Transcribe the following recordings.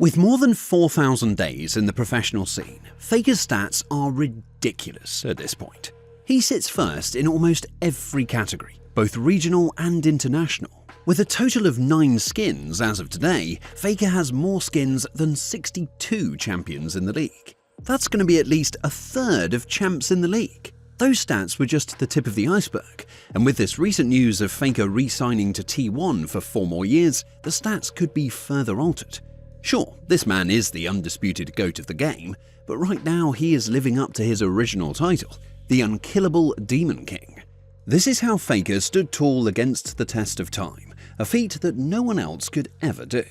With more than 4,000 days in the professional scene, Faker's stats are ridiculous at this point. He sits first in almost every category, both regional and international. With a total of 9 skins as of today, Faker has more skins than 62 champions in the league. That's going to be at least a third of champs in the league. Those stats were just the tip of the iceberg, and with this recent news of Faker re-signing to T1 for 4 more years, the stats could be further altered. Sure, this man is the undisputed GOAT of the game, but right now he is living up to his original title, the Unkillable Demon King. This is how Faker stood tall against the test of time, a feat that no one else could ever do.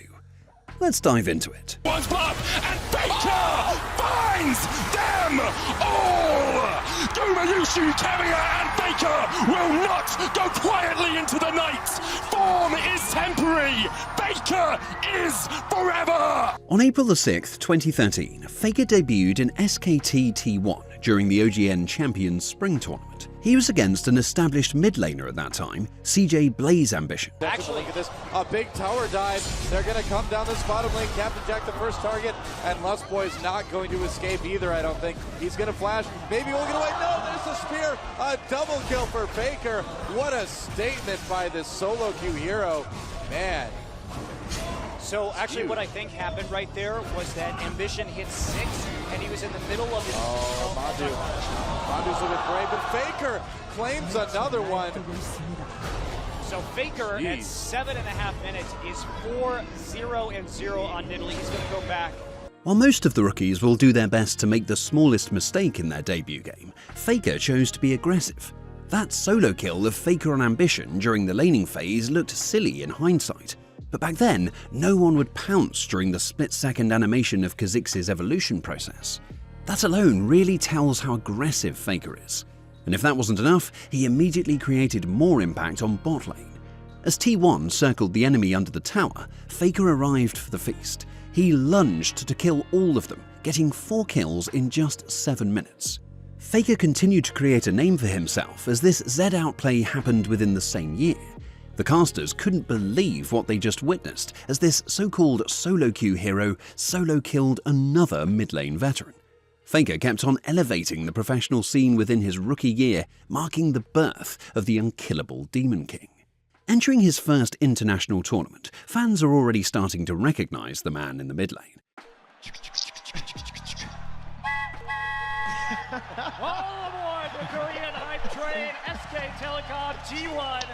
Let's dive into it. One's pop, and Faker finds them all! Gumayushi, Carrier, and Faker will not go quietly into the night! Form is temporary! Faker is forever! On April 6th, 2013, Faker debuted in SKT T1 during the OGN Champions Spring Tournament. He was against an established mid laner at that time, CJ Blaze Ambition. Actually, look at this, a big tower dive. They're going to come down this bottom lane. Captain Jack the first target, and Lustboy's not going to escape either, I don't think. He's going to flash. Maybe we'll get away. No, there's the spear. A double kill for Faker. What a statement by this solo queue hero. Man. So actually what I think happened right there was that Ambition hit 6 and he was in the middle of his... Mandu's looking brave, but Faker claims another one. So Faker at 7.5 minutes is 4-0-0 on Nidalee. He's going to go back. While most of the rookies will do their best to make the smallest mistake in their debut game, Faker chose to be aggressive. That solo kill of Faker on Ambition during the laning phase looked silly in hindsight. But back then, no one would pounce during the split-second animation of Kha'Zix's evolution process. That alone really tells how aggressive Faker is. And if that wasn't enough, he immediately created more impact on bot lane. As T1 circled the enemy under the tower, Faker arrived for the feast. He lunged to kill all of them, getting 4 kills in just 7 minutes. Faker continued to create a name for himself as this Z outplay happened within the same year. The casters couldn't believe what they just witnessed as this so-called solo queue hero solo killed another mid-lane veteran. Faker kept on elevating the professional scene within his rookie year, marking the birth of the Unkillable Demon King. Entering his first international tournament, fans are already starting to recognize the man in the mid lane. All aboard the Korean hype train, SK Telecom G1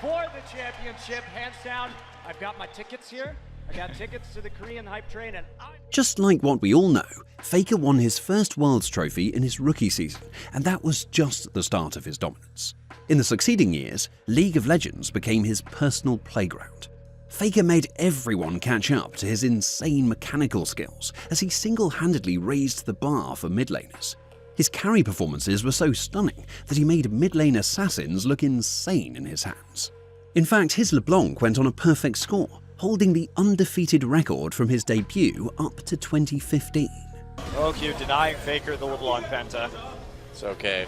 for the championship. Hands down, I've got my tickets here. I got tickets to the Korean hype train, and Just like what we all know, Faker won his first Worlds trophy in his rookie season, and that was just the start of his dominance. In the succeeding years, League of Legends became his personal playground. Faker made everyone catch up to his insane mechanical skills as he single-handedly raised the bar for mid laners. His carry performances were so stunning that he made mid-lane assassins look insane in his hands. In fact, his LeBlanc went on a perfect score, holding the undefeated record from his debut up to 2015. OQ denying Faker the LeBlanc Penta. It's okay.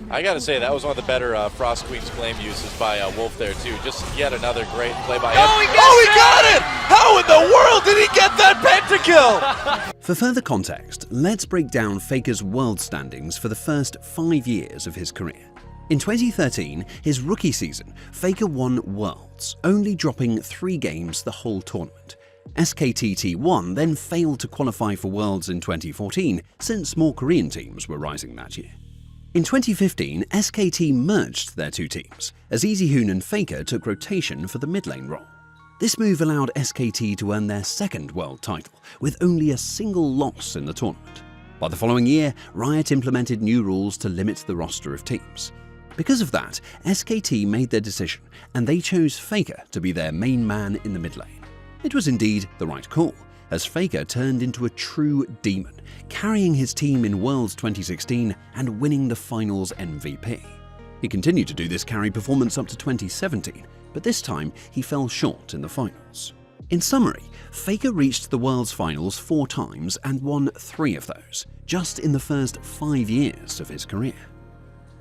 I gotta say, that was one of the better Frost Queen's Flame uses by Wolf there too. Just yet another great play by him. Oh, he got it! How in the world did he get that pentakill? For further context, let's break down Faker's world standings for the first 5 years of his career. In 2013, his rookie season, Faker won Worlds, only dropping 3 games the whole tournament. SKT-T1 then failed to qualify for Worlds in 2014, since more Korean teams were rising that year. In 2015, SKT merged their 2 teams, as Easyhoon and Faker took rotation for the mid lane role. This move allowed SKT to earn their second world title, with only a single loss in the tournament. By the following year, Riot implemented new rules to limit the roster of teams. Because of that, SKT made their decision, and they chose Faker to be their main man in the mid lane. It was indeed the right call, as Faker turned into a true demon, carrying his team in Worlds 2016 and winning the finals MVP. He continued to do this carry performance up to 2017, but this time he fell short in the finals. In summary, Faker reached the Worlds finals 4 times and won 3 of those, just in the first 5 years of his career.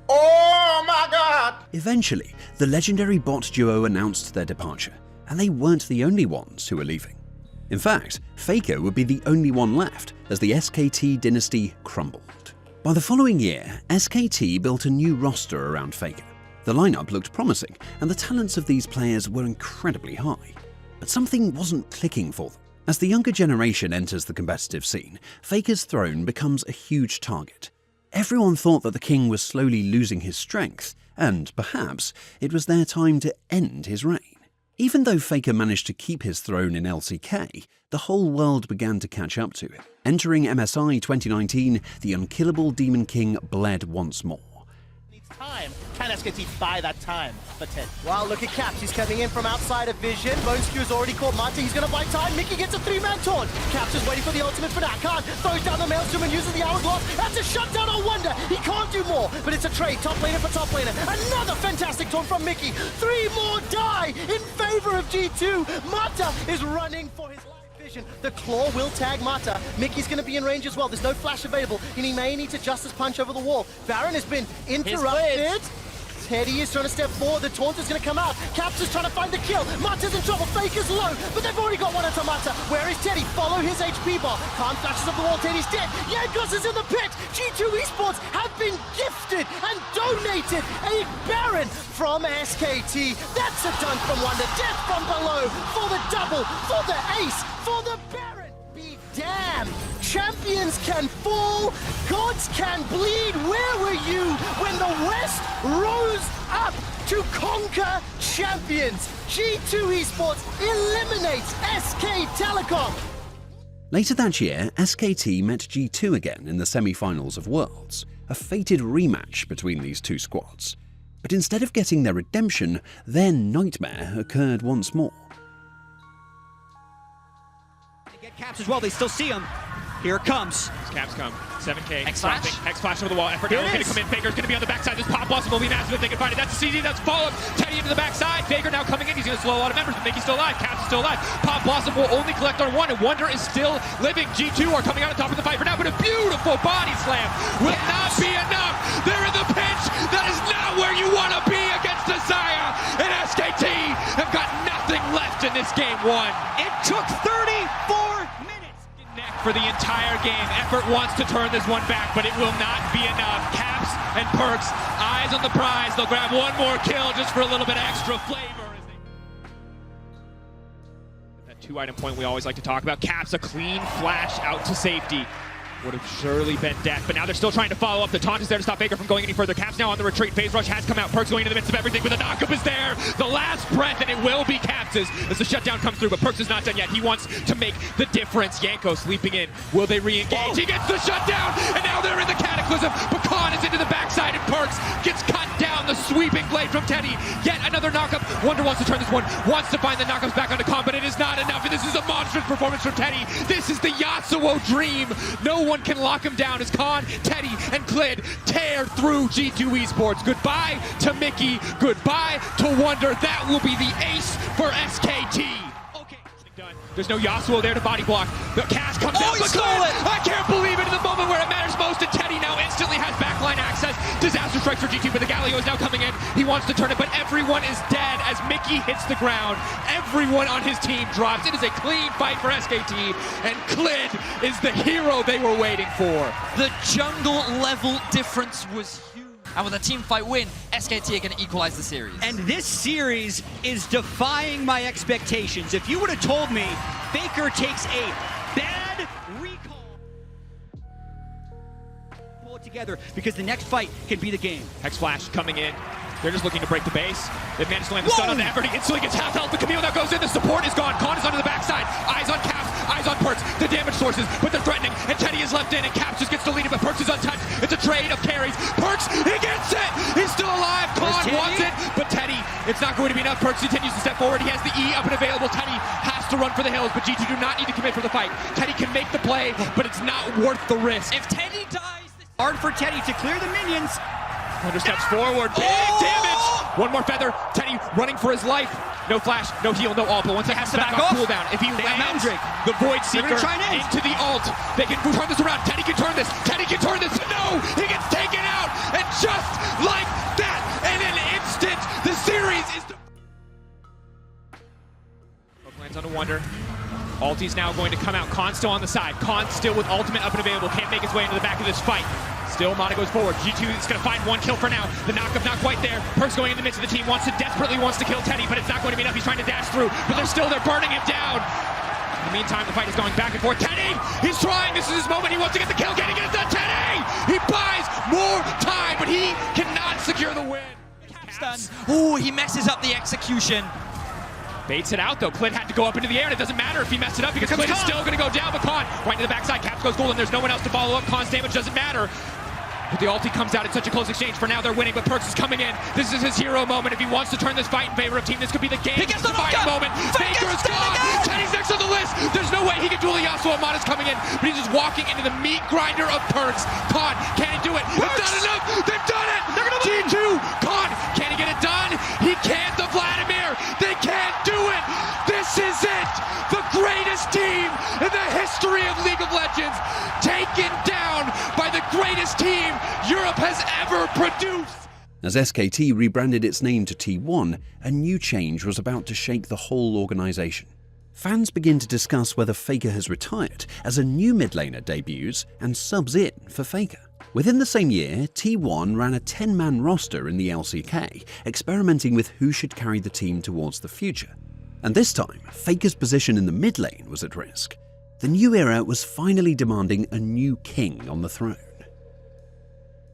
Oh my god! Eventually, the legendary bot duo announced their departure, and they weren't the only ones who were leaving. In fact, Faker would be the only one left as the SKT dynasty crumbled. By the following year, SKT built a new roster around Faker. The lineup looked promising, and the talents of these players were incredibly high. But something wasn't clicking for them. As the younger generation enters the competitive scene, Faker's throne becomes a huge target. Everyone thought that the king was slowly losing his strength, and perhaps it was their time to end his reign. Even though Faker managed to keep his throne in LCK, the whole world began to catch up to him. Entering MSI 2019, the Unkillable Demon King bled once more. Time. Can SKT buy that time for 10? Wow, look at Caps. He's coming in from outside of vision. Boneskew already caught Mata. He's going to buy time. Mickey gets a 3-man taunt. Caps is waiting for the ultimate for that. Khan throws down the Maelstrom and uses the Hourglass. That's a shutdown on Wonder. He can't do more, but it's a trade. Top laner for top laner. Another fantastic taunt from Mickey. 3 more die in favor of G2. Mata is running for his life. The claw will tag Mata. Mickey's going to be in range as well. There's no flash available, and he may need to Justice Punch over the wall. Baron has been interrupted. Teddy is trying to step forward. The taunt is going to come out. Caps is trying to find the kill. Mata's in trouble. Faker's low, but they've already got one onto Mata. Where is Teddy? Follow his HP bar. Khan flashes up the wall. Teddy's dead. Jankos is in the pit. G2 Esports have been gifted and donated a Baron from SKT. That's a dunk from Wonder. Death from below for the double, for the ace, for the Baron. Be damned. Champions can fall, gods can bleed. Where were you when the West rose up to conquer champions? G2 Esports eliminates SK Telecom. Later that year, SKT met G2 again in the semi-finals of Worlds, a fated rematch between these two squads. But instead of getting their redemption, their nightmare occurred once more. They get Caps as well, they still see him. Here it comes. Caps come. 7K. Hex flash. Hex flash over the wall. Effort now is going to come in. Faker's going to be on the backside. This pop blossom will be massive if they can find it. That's a CD. That's follow-up. Teddy into the backside. Faker now coming in. He's going to slow a lot of members, but Mickey's still alive. Caps is still alive. Pop blossom will only collect on one, and Wonder is still living. G2 are coming out on top of the fight for now, but a beautiful body slam will not be enough. They're in the pinch. That is not where you want to be against Desire, and SKT have got nothing left in this game one. It took 34 minutes. Neck for the entire game. Effort wants to turn this one back, but it will not be enough. Caps and Perks, eyes on the prize. They'll grab one more kill just for a little bit of extra flavor. That 2-item point we always like to talk about. Caps, a clean flash out to safety. Would have surely been death, but now they're still trying to follow up. The taunt is there to stop Faker from going any further. Caps now on the retreat. Phase rush has come out. Perks going into the midst of everything, but the knockup is there. The last breath, and it will be Caps's as the shutdown comes through, but Perks is not done yet. He wants to make the difference. Jankos leaping in. Will they re-engage? He gets the shutdown, and now they're in the Cataclysm. Khan is into the backside, and Perks gets cut down. The sweeping blade from Teddy. Yet another knockup. Wonder wants to turn this one. Wants to find the knockups back onto Khan, but it is not enough, and this is a monstrous performance from Teddy. This is the Yasuo dream. No one can lock him down as Khan, Teddy, and Clid tear through G2 Esports. Goodbye to Mickey. Goodbye to Wonder. That will be the ace for SKT. Okay, done. There's no Yasuo there to body block. The cast comes out. He stole it! I can't believe it in the moment where it matters most, and Teddy now instantly has backline access. Disaster strikes for G2, but the Galio is now coming in. He wants to turn it, but everyone is dead as Mickey hits the ground. Everyone on his team drops. It is a clean fight for SKT, and Clid is the hero they were waiting for. The jungle level difference was huge. And with a team fight win, SKT are going to equalize the series. And this series is defying my expectations. If you would have told me Faker takes a bad recall, pull it together because the next fight can be the game. Hex Flash coming in. They're just looking to break the base. They've managed to land the stun on the Effort. He instantly gets half health. The Camille now goes in. The support is gone. Khan is onto the backside. Eyes on Caps. Eyes on Perks. The damage sources, but they're threatening. And Teddy is left in, and Caps just gets deleted, but Perks is untouched. It's a trade of carries. Perks, he gets it! He's still alive. Khan wants it, but Teddy, it's not going to be enough. Perks continues to step forward. He has the E up and available. Teddy has to run for the hills, but G2 do not need to commit for the fight. Teddy can make the play, but it's not worth the risk. If Teddy dies, Hard for Teddy to clear the minions. Wonder steps forward, big damage! One more feather, Teddy running for his life. No flash, no heal, no ult, but once he has to back off cooldown, if he lands the Void Seeker into the ult, they can turn this around. Teddy can turn this, Teddy can turn this, no! He gets taken out, and just like that, in an instant, the series is... Lands on a Wonder. Alti's now going to come out. Khan still on the side. Khan still with ultimate up and available. Can't make his way into the back of this fight. Still, Mata goes forward. G2 is going to find one kill for now. The knockup not quite there. Perkz going in the midst of the team. Desperately wants to kill Teddy, but it's not going to be enough. He's trying to dash through, but they're burning him down. In the meantime, the fight is going back and forth. Teddy, he's trying. This is his moment. He wants to get the kill. Can he get it done? Teddy! He buys more time, but he cannot secure the win. Oh, he messes up the execution. Baits it out though. Clint had to go up into the air, and it doesn't matter if he messed it up because Clint is still going to go down. But Khan right to the backside. Caps goes gold, and there's no one else to follow up. Khan's damage doesn't matter. But the ulti comes out in such a close exchange. For now, they're winning, but Perkz is coming in. This is his hero moment. If he wants to turn this fight in favor of team, this could be the game-defining moment. Faker is gone. Teddy's next on the list. There's no way he can duel Yasuo. Amada's coming in, but he's just walking into the meat grinder of Perkz. Khan, can he do it? It's not enough. They've done it. G2. Khan, can he get it done? He can't. The Vladimir. They can't do it. This is it. The greatest team in the history of League of Legends, taken down by the greatest team Europe has ever produced. As SKT rebranded its name to T1, a new change was about to shake the whole organization. Fans begin to discuss whether Faker has retired as a new mid laner debuts and subs in for Faker. Within the same year, T1 ran a 10-man roster in the LCK, experimenting with who should carry the team towards the future. And this time, Faker's position in the mid lane was at risk. The new era was finally demanding a new king on the throne.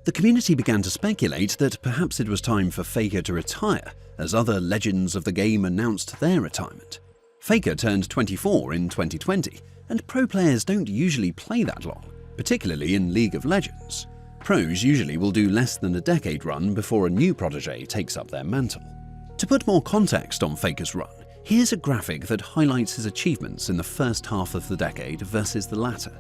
The community began to speculate that perhaps it was time for Faker to retire, as other legends of the game announced their retirement. Faker turned 24 in 2020, and pro players don't usually play that long, particularly in League of Legends. Pros usually will do less than a decade run before a new protege takes up their mantle. To put more context on Faker's run, here's a graphic that highlights his achievements in the first half of the decade versus the latter.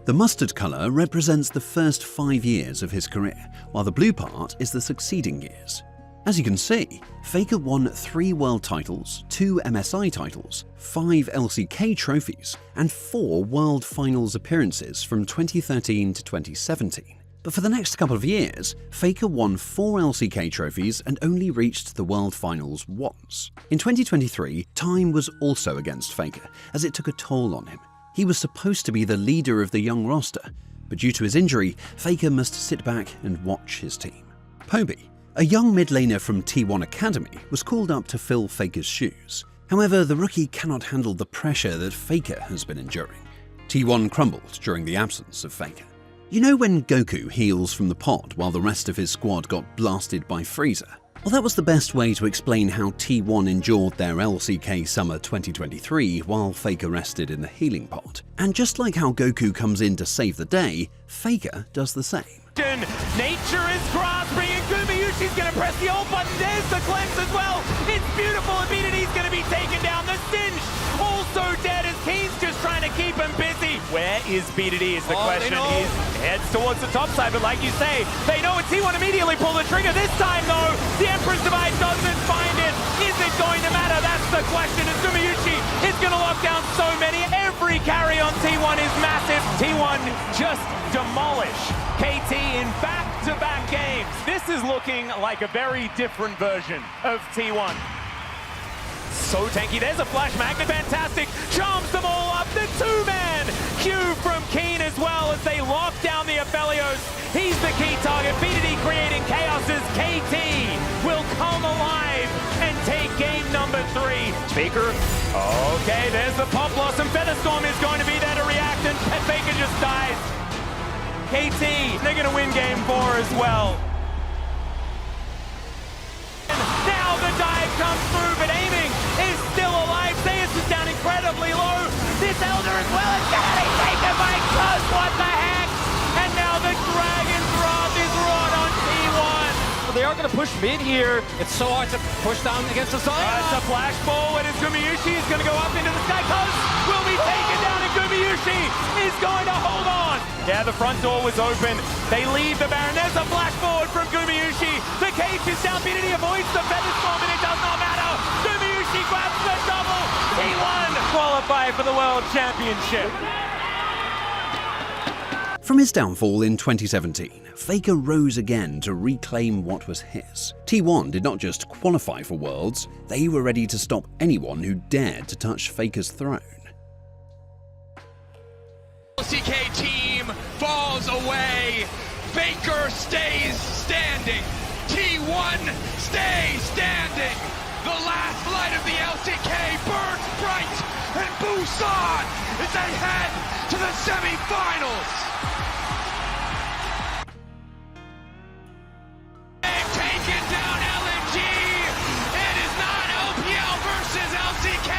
The mustard colour represents the first 5 years of his career, while the blue part is the succeeding years. As you can see, Faker won 3 world titles, 2 MSI titles, 5 LCK trophies, and 4 world finals appearances from 2013 to 2017. But for the next couple of years, Faker won 4 LCK trophies and only reached the world finals once. In 2023, time was also against Faker, as it took a toll on him. He was supposed to be the leader of the young roster, but due to his injury, Faker must sit back and watch his team. Poby, a young mid laner from T1 Academy, was called up to fill Faker's shoes. However, the rookie cannot handle the pressure that Faker has been enduring. T1 crumbled during the absence of Faker. You know when Goku heals from the pod while the rest of his squad got blasted by Frieza? Well, that was the best way to explain how T1 endured their LCK Summer 2023 while Faker rested in the healing pod. And just like how Goku comes in to save the day, Faker does the same. Nature is grasping, and Gumayushi's going to press the ult button. There's the cleanse as well. It's beautiful, and BDD's going to be taken down. The Singed also dead as Keen's just trying to keep him busy. Where is BDD is the question. He heads towards the top side, but like you say, they know it's T1 immediately pull the trigger. This time, though, the Emperor's Divide doesn't find it. Is it going to matter? That's the question, and Gumayushi is going to lock down so many. Every carry on T1 is massive. T1 just demolish KT in back-to-back games. This is looking like a very different version of T1. So tanky. There's a flash magnet. Fantastic. Charms them all up. The 2-man Q from Keen as well as they lock down the Aphelios. He's the key target. BDD creating chaos as KT will come alive and take game number 3. Faker. Okay, there's the pop blossom. Featherstorm is going to be there to react, and Faker just dies. KT, they're going to win game 4 as well. Now the dive comes through, but aiming is still alive. Zeus is down incredibly low. This Elder as well is going to be taken by Cuz. What the heck? And now the Dragon's Wrath is right on T1. They are going to push mid here. It's so hard to push down against the side. It's a flash ball, and Gumayushi is going to go up into the sky. Cuz will be taken down, and Gumayushi is going to hold on. Yeah, the front door was open. They leave the Baron. There's a flash forward from Gumayushi. The cage is down. BDD avoids the Featherstorm, and it does not matter. Gumayushi grabs the double. T1 qualify for the World Championship. From his downfall in 2017, Faker rose again to reclaim what was his. T1 did not just qualify for Worlds, they were ready to stop anyone who dared to touch Faker's throne. SK team falls away. Faker stays standing. T1 stays standing. The last light of the LCK burns bright, and Busan as they head to the semifinals. They've taken down LNG. It is not LPL versus LCK.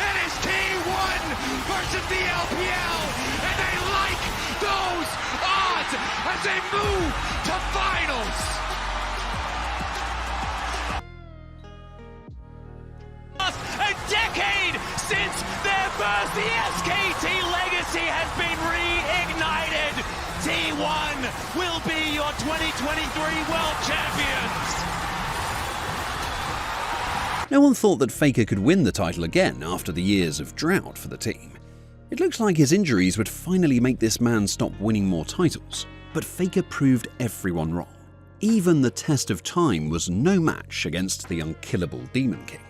It is T1 versus the LPL, and they like those odds as they move to finals. A decade since their birth, the SKT legacy has been reignited. T1 will be your 2023 World Champions. No one thought that Faker could win the title again after the years of drought for the team. It looks like his injuries would finally make this man stop winning more titles, but Faker proved everyone wrong. Even the test of time was no match against the Unkillable Demon King.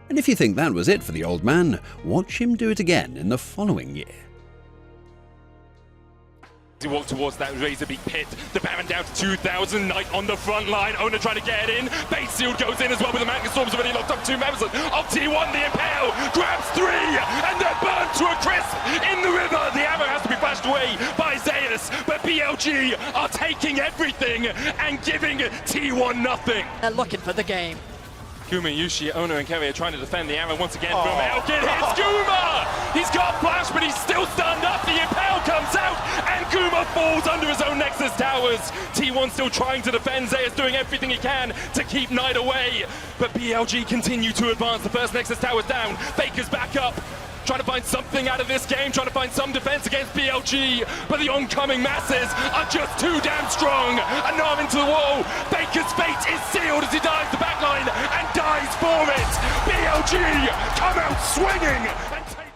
And if you think that was it for the old man, watch him do it again in the following year. He walked towards that razor-beak pit. The Baron down to 2,000. Knight on the front line. Owner trying to get it in. Base Sealed goes in as well with the Magnet Storm's already locked up 2 members of T1. The Impale grabs 3 and they're burnt to a crisp in the river. The ammo has to be flashed away by Zeus, but BLG are taking everything and giving T1 nothing. They're looking for the game. Guma, Yushi, Owner, and Kerry are trying to defend the arrow once again from Elk. It hits Guma! He's got flash, but he's still stunned up. The Impale comes out, and Guma falls under his own Nexus towers. T1 still trying to defend. Zeus doing everything he can to keep Knight away. But BLG continue to advance. The first Nexus tower's down. Faker's back up. Trying to find something out of this game, trying to find some defense against BLG, but the oncoming masses are just too damn strong. An arm into the wall. Baker's fate is sealed as he dives the backline and dies for it. BLG come out swinging and take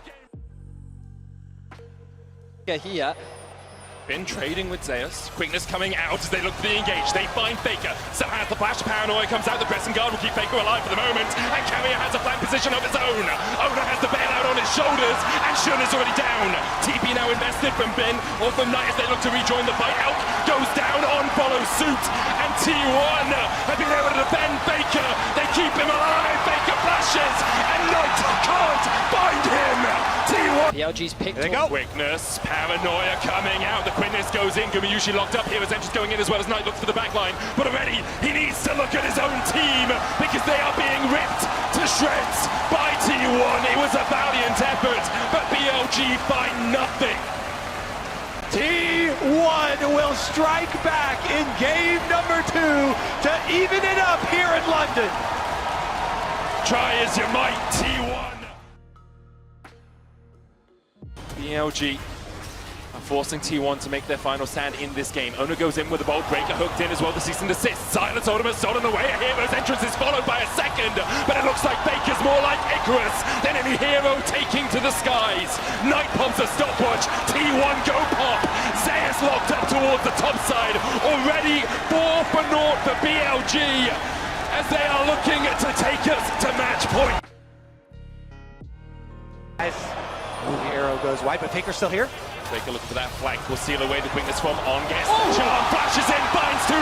game. Here. Been trading with Zeus. Quickness coming out as they look to be engaged. They find Faker. So has the flash. Paranoia comes out. The pressing guard will keep Faker alive for the moment. And Carrier has a flank position of his own. Owner has the bailout on his shoulders. And Shun is already down. TP now invested from Bin or from Knight as they look to rejoin the fight. Elk goes down on follow suit. And T1 have been able to defend Faker. They keep him alive. Faker flashes. And Knight can't find him. T1. BLG's picked up. Quickness. Paranoia coming out. The quickness goes in. Gumayushi locked up here as Entrance going in as well as Knight looks for the back line. But already he needs to look at his own team because they are being ripped to shreds by T1. It was a valiant effort, but BLG find nothing. T1 will strike back in game number 2 to even it up here in London. Try as you might, T1. BLG are forcing T1 to make their final stand in this game. Owner goes in with a bolt breaker hooked in as well. The cease and desist. Silence Ultimate stolen away. A hero's entrance is followed by a second, but it looks like Baker's more like Icarus than any hero taking to the skies. Knight pumps a stopwatch. T1 go pop. Zeus locked up towards the top side. Already 4 for naught for BLG as they are looking to take us to match point. The arrow goes wide, but Faker's still here. Take a look for that flank. Will seal away the quickness from Onguest. Charm flashes in, binds 2.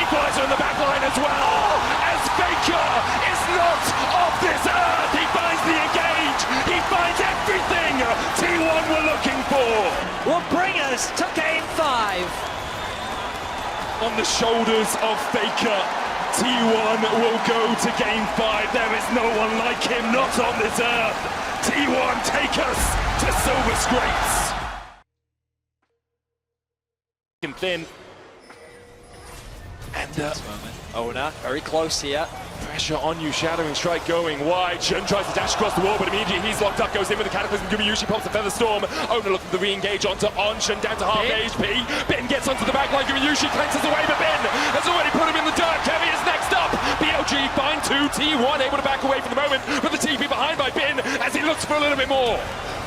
Equalizer in the back line as well. As Faker is not of this earth. He finds the engage. He finds everything T1 were looking for. Will bring us to game 5. On the shoulders of Faker, T1 will go to game 5. There is no one like him, not on this earth. T1 take us to Silver Scrapes. Thin. And Owner, very close here. pressure on you, shadowing strike going wide. Shun tries to dash across the wall, but immediately he's locked up, goes in with the Cataclysm. Gumayushi pops the Feather Storm. Owner looking to re-engage onto On. Shun down to half HP. Bin gets onto the back line. Gumayushi cleanses away, but Bin has already put him in the dirt. Kevy is next up. BLG find 2. T1 able to back away for the moment, but the TP behind by Bin as he looks for a little bit more.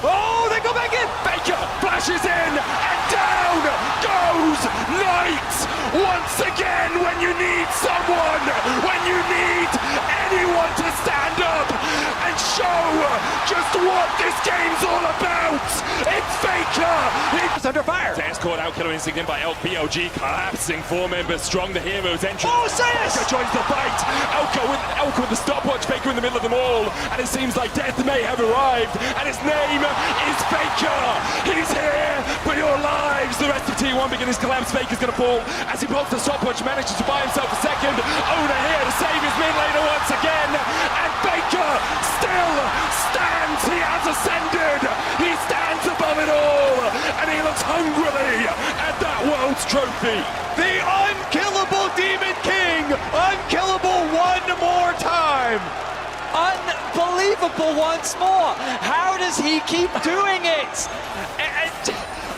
Oh, they go back in! Baker flashes in, and down goes Knight! Once again, when you need someone, when you need anyone to stand up and show just what this game's all about, it's Faker! under fire. There's caught out, killer instinct in by Elk. BLG collapsing. 4 members strong. The heroes entry. Oh, Sayas! Faker joins the fight. Elk with the stopwatch. Faker in the middle of them all. And it seems like death may have arrived. And his name is Faker. He's here for your lives. The rest of T1 begin his collapse. Faker's going to fall as he pulls the stopwatch. Manages to buy himself a second. Owner here to save his mid laner once again. And Faker still stands. He has ascended. He stands above it all. And he looks hungrily at that world's trophy. The Unkillable Demon King! Unkillable one more time! Unbelievable once more. How does he keep doing it?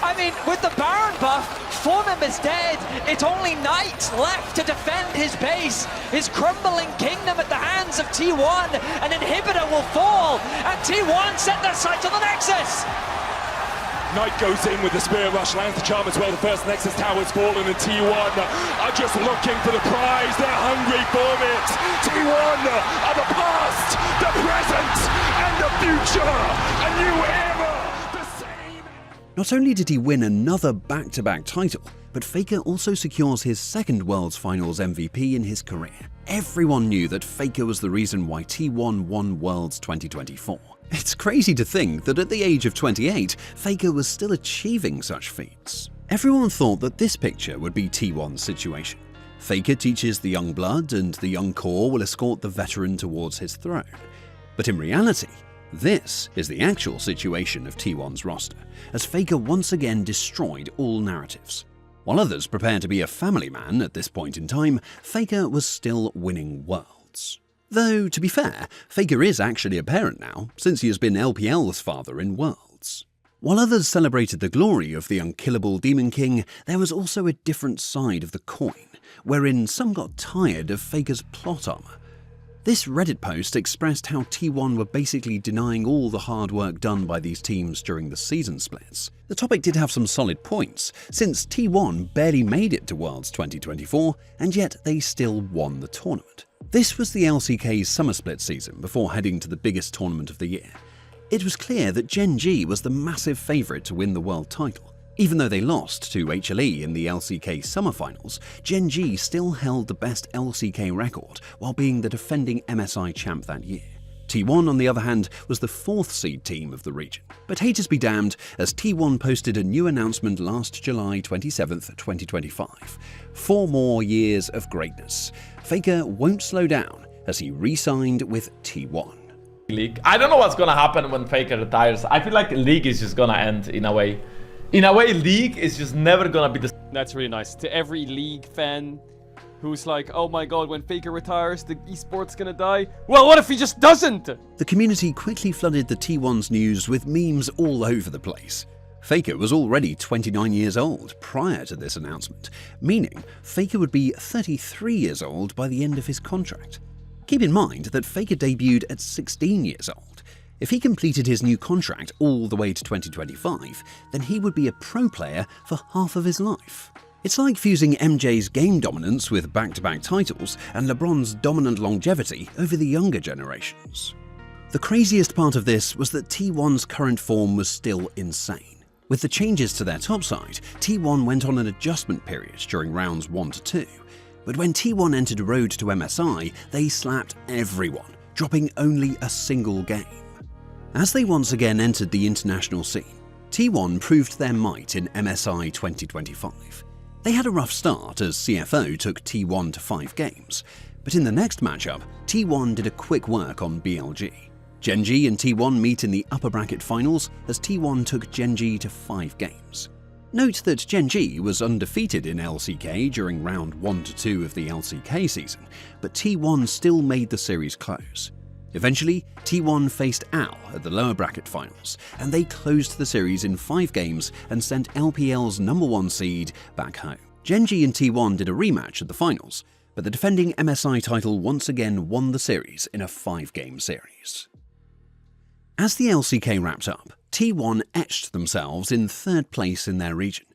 I mean, with the Baron buff, 4 members dead. It's only Knight left to defend his base. His crumbling kingdom at the hands of T1. An inhibitor will fall, and T1 set their sights on the Nexus. Knight goes in with the Spirit Rush, lands the charm as well. The first Nexus tower's fallen, and T1 are just looking for the prize. They're hungry for it. T1 are the past, the present, and the future. A new era. The same. Not only did he win another back-to-back title, but Faker also secures his second Worlds Finals MVP in his career. Everyone knew that Faker was the reason why T1 won Worlds 2024. It's crazy to think that at the age of 28, Faker was still achieving such feats. Everyone thought that this picture would be T1's situation. Faker teaches the young blood, and the young core will escort the veteran towards his throne. But in reality, this is the actual situation of T1's roster, as Faker once again destroyed all narratives. While others prepare to be a family man at this point in time, Faker was still winning worlds. Though, to be fair, Faker is actually a parent now, since he has been LPL's father in Worlds. While others celebrated the glory of the Unkillable Demon King, there was also a different side of the coin, wherein some got tired of Faker's plot armor. This Reddit post expressed how T1 were basically denying all the hard work done by these teams during the season splits. The topic did have some solid points, since T1 barely made it to Worlds 2024, and yet they still won the tournament. This was the LCK's summer split season before heading to the biggest tournament of the year. It was clear that Gen G was the massive favourite to win the world title. Even though they lost to HLE in the LCK summer finals, Gen G still held the best LCK record while being the defending MSI champ that year. T1, on the other hand, was the 4th seed team of the region. But haters be damned, as T1 posted a new announcement last July 27th, 2025. 4 more years of greatness. Faker won't slow down as he re-signed with T1. League. I don't know what's gonna happen when Faker retires. I feel like League is just gonna end in a way. In a way, League is just never gonna be the... That's really nice. To every League fan who's like, oh my god, when Faker retires, the esports gonna die. Well, what if he just doesn't? The community quickly flooded the T1's news with memes all over the place. Faker was already 29 years old prior to this announcement, meaning Faker would be 33 years old by the end of his contract. Keep in mind that Faker debuted at 16 years old. If he completed his new contract all the way to 2025, then he would be a pro player for half of his life. It's like fusing MJ's game dominance with back-to-back titles and LeBron's dominant longevity over the younger generations. The craziest part of this was that T1's current form was still insane. With the changes to their topside, T1 went on an adjustment period during rounds 1 to 2. But when T1 entered Road to MSI, they slapped everyone, dropping only a single game. As they once again entered the international scene, T1 proved their might in MSI 2025. They had a rough start as CFO took T1 to 5 games, but in the next matchup, T1 did a quick work on BLG. Gen G and T1 meet in the upper bracket finals as T1 took Gen G to 5 games. Note that Gen G was undefeated in LCK during round 1 to 2 of the LCK season, but T1 still made the series close. Eventually, T1 faced Al at the lower bracket finals, and they closed the series in 5 games and sent LPL's #1 seed back home. Gen G and T1 did a rematch at the finals, but the defending MSI title once again won the series in a 5-game series. As the LCK wrapped up, T1 etched themselves in 3rd place in their region.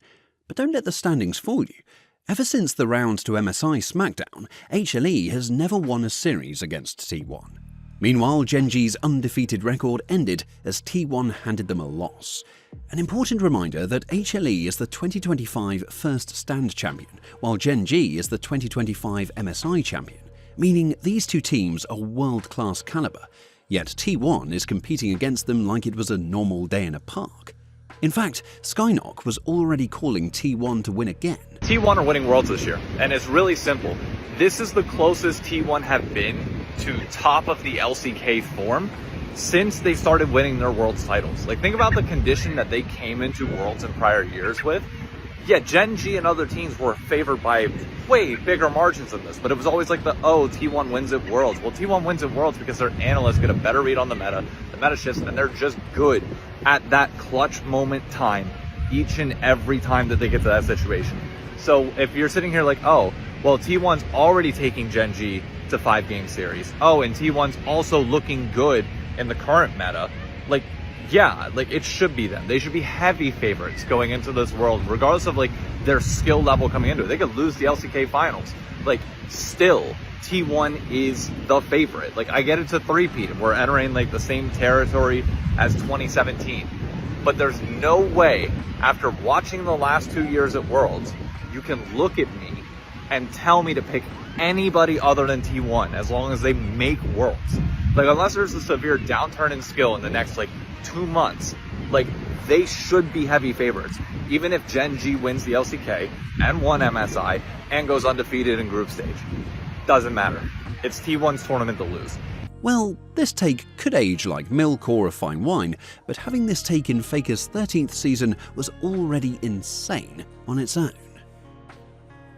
But don't let the standings fool you. Ever since the round to MSI SmackDown, HLE has never won a series against T1. Meanwhile, Gen.G's undefeated record ended as T1 handed them a loss. An important reminder that HLE is the 2025 First Stand champion, while Gen.G is the 2025 MSI champion, meaning these two teams are world-class caliber, yet T1 is competing against them like it was a normal day in a park. In fact, Sang-hyeok was already calling T1 to win again. T1 are winning Worlds this year, and it's really simple. This is the closest T1 have been to top of the LCK form since they started winning their Worlds titles. Like, think about the condition that they came into Worlds in prior years with. Yeah, Gen.G and other teams were favored by way bigger margins than this, but it was always like T1 wins at Worlds. Well, T1 wins at Worlds because their analysts get a better read on the meta shifts, and they're just good at that clutch moment time each and every time that they get to that situation. So if you're sitting here like, oh, well, T1's already taking Gen.G to 5-game series. Oh, and T1's also looking good in the current meta. Like, yeah, like it should be them. They should be heavy favorites going into this world, regardless of like their skill level coming into it. They could lose the LCK finals. Like, still, T1 is the favorite. Like, I get it's a three-peat. We're entering like the same territory as 2017. But there's no way, after watching the last 2 years at Worlds, you can look at me and tell me to pick anybody other than T1 as long as they make Worlds. Like, unless there's a severe downturn in skill in the next like 2 months, like, they should be heavy favorites. Even if Gen.G wins the LCK and won MSI and goes undefeated in group stage. Doesn't matter. It's T1's tournament to lose. Well, this take could age like milk or a fine wine, but having this take in Faker's 13th season was already insane on its own.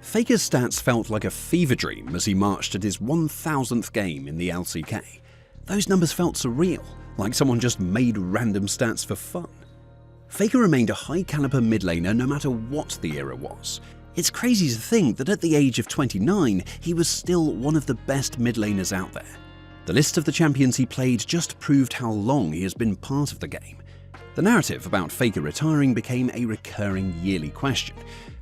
Faker's stats felt like a fever dream as he marched at his 1000th game in the LCK. Those numbers felt surreal, like someone just made random stats for fun. Faker remained a high-caliber mid laner no matter what the era was. It's crazy to think that at the age of 29, he was still one of the best mid laners out there. The list of the champions he played just proved how long he has been part of the game. The narrative about Faker retiring became a recurring yearly question,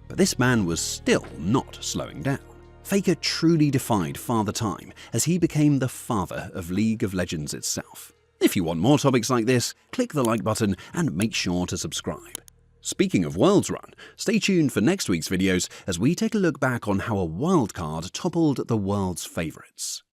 but this man was still not slowing down. Faker truly defied Father Time as he became the father of League of Legends itself. If you want more topics like this, click the like button and make sure to subscribe. Speaking of Worlds Run, stay tuned for next week's videos as we take a look back on how a wildcard toppled the world's favourites.